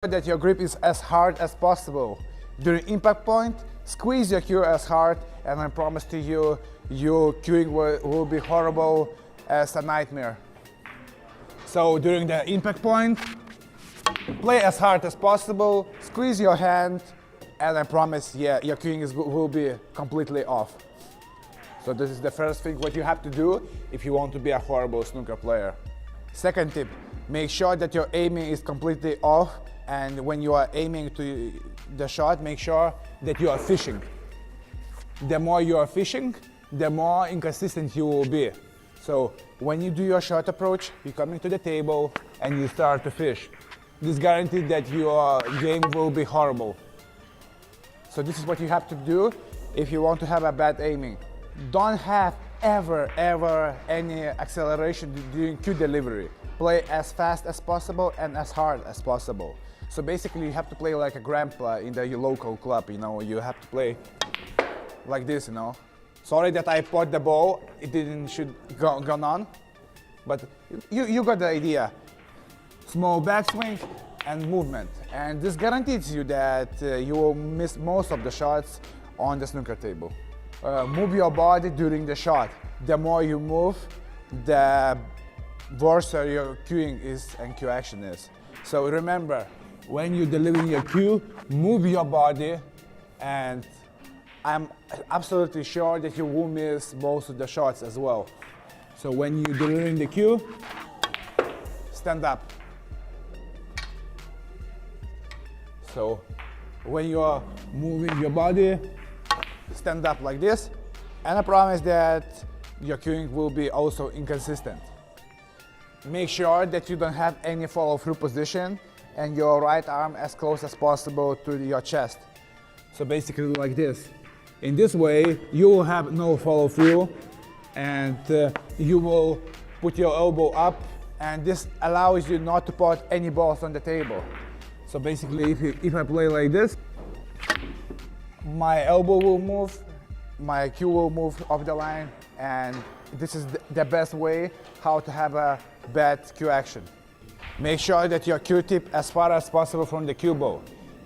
That your grip is as hard as possible. During impact point, squeeze your cue as hard, and I promise to you, your cueing will be horrible as a nightmare. So during the impact point, play as hard as possible, squeeze your hand, and I promise, yeah, your cueing will be completely off. So this is the first thing what you have to do if you want to be a horrible snooker player. Second tip, make sure that your aiming is completely off, and when you are aiming to the shot, make sure that you are fishing. The more you are fishing, the more inconsistent you will be. So when you do your shot approach, you come into the table and you start to fish. This guarantees that your game will be horrible. So this is what you have to do if you want to have a bad aiming. Don't have ever any acceleration during cue delivery. Play as fast as possible and as hard as possible. So basically you have to play like a grandpa in the local club, you know, you have to play like this, you know. Sorry that I put the ball, it should gone on, but you got the idea. Small backswing and movement, and this guarantees you that you will miss most of the shots on the snooker table. Move your body during the shot. The more you move, the worse your cueing is and cue action is. So remember, when you're delivering your cue, move your body, and I'm absolutely sure that you will miss most of the shots as well. So when you're delivering the cue, stand up. So when you are moving your body, stand up like this, and I promise that your cueing will be also inconsistent. Make sure that you don't have any follow-through position and your right arm as close as possible to your chest. So basically like this. In this way, you will have no follow-through, and you will put your elbow up, and this allows you not to put any balls on the table. So basically, if I play like this, my elbow will move, my cue will move off the line, and this is the best way how to have a bad cue action. Make sure that your cue tip as far as possible from the cue ball.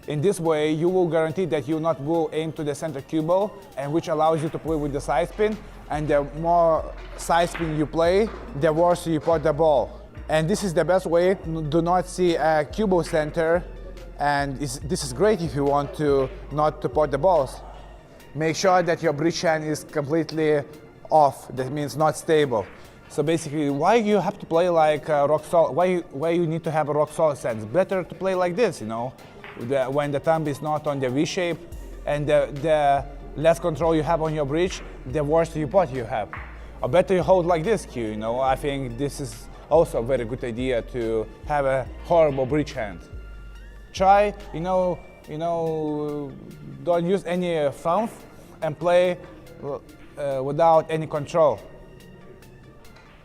In this way, you will guarantee that you not will aim to the center cue ball, and which allows you to play with the side spin, and the more side spin you play, the worse you put the ball. And this is the best way. Do not see a cue ball center, and this is great if you want to not to put the balls. Make sure that your bridge hand is completely off, that means not stable. So basically, why you have to play like rock solid? Why you need to have a rock solid stance? Better to play like this, you know, when the thumb is not on the V shape, and the less control you have on your bridge, the worse you put you have. Or better you hold like this cue, you know. I think this is also a very good idea to have a horrible bridge hand. Try, you know, don't use any thumb and play without any control,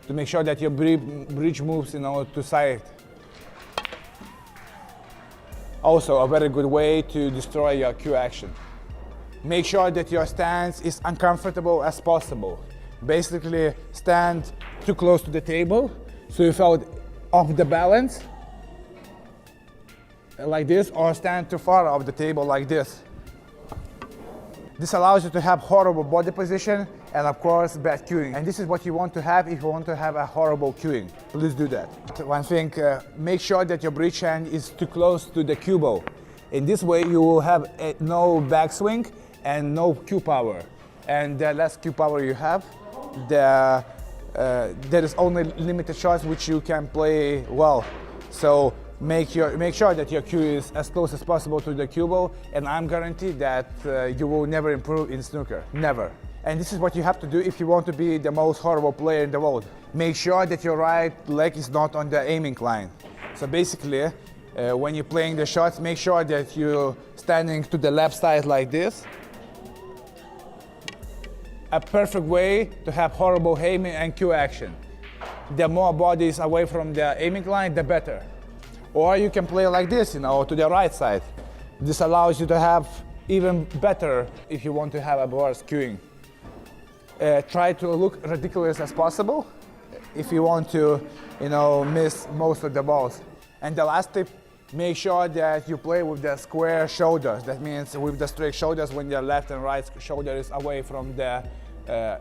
to make sure that your bridge moves, you know, to side. Also a very good way to destroy your cue action. Make sure that your stance is uncomfortable as possible. Basically, stand too close to the table, so you felt off the balance, like this, or stand too far off the table like this. This allows you to have horrible body position and of course bad cueing. And this is what you want to have if you want to have a horrible cueing. Please do that. One thing, make sure that your bridge hand is too close to the cue ball. In this way you will have no backswing and no cue power. And the less cue power you have, there is only limited shots which you can play well. So make sure that your cue is as close as possible to the cue ball, and I'm guaranteed that you will never improve in snooker, never. And this is what you have to do if you want to be the most horrible player in the world. Make sure that your right leg is not on the aiming line. So basically, when you're playing the shots, make sure that you're standing to the left side like this. A perfect way to have horrible aiming and cue action. The more body is away from the aiming line, the better. Or you can play like this, you know, to the right side. This allows you to have even better if you want to have a worse cueing. Try to look ridiculous as possible if you want to, you know, miss most of the balls. And the last tip, Make sure that you play with the square shoulders. That means with the straight shoulders when your left and right shoulder is away from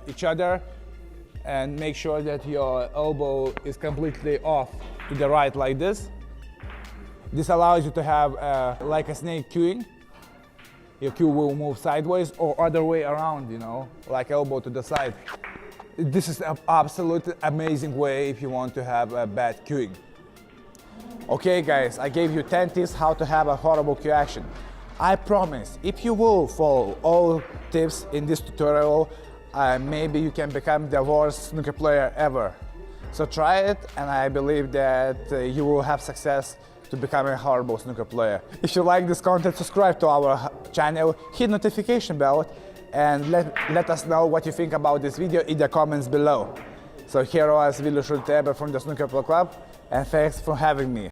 each other. And make sure that your elbow is completely off to the right like this. This allows you to have like a snake cueing. Your cue will move sideways or other way around, you know, like elbow to the side. This is an absolutely amazing way if you want to have a bad cueing. Okay guys, I gave you 10 tips how to have a horrible cue action. I promise, if you will follow all tips in this tutorial, maybe you can become the worst snooker player ever. So try it, and I believe that you will have success to become a horrible snooker player. If you like this content, subscribe to our channel, hit notification bell, and let us know what you think about this video in the comments below. So here was Vilius Šulteber from the Snooker Pro Club, and thanks for having me.